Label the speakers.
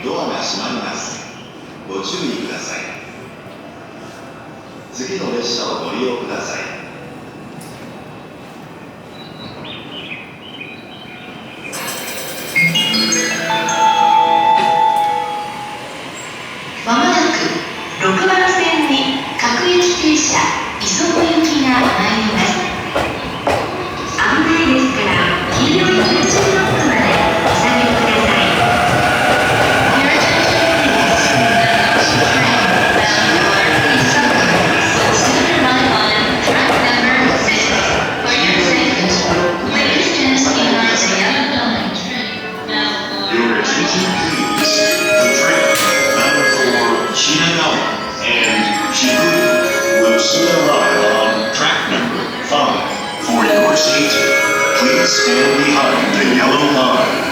Speaker 1: ドアが閉まります。ご注意ください。次の列車をご利用ください。
Speaker 2: まもなく6番線に各駅停車磯子行きが参ります。危ないですから黄色い空中ロックまでお下げください。Your attention please. The train bound for Isoko will soon arrive on track number 6. For your safety, please stand behind the yellow line train. Now for
Speaker 1: Your attention please. The train bound for Shinagawa and Shibuya will soon arrive on track number 5. For your safety, please stand behind the yellow line.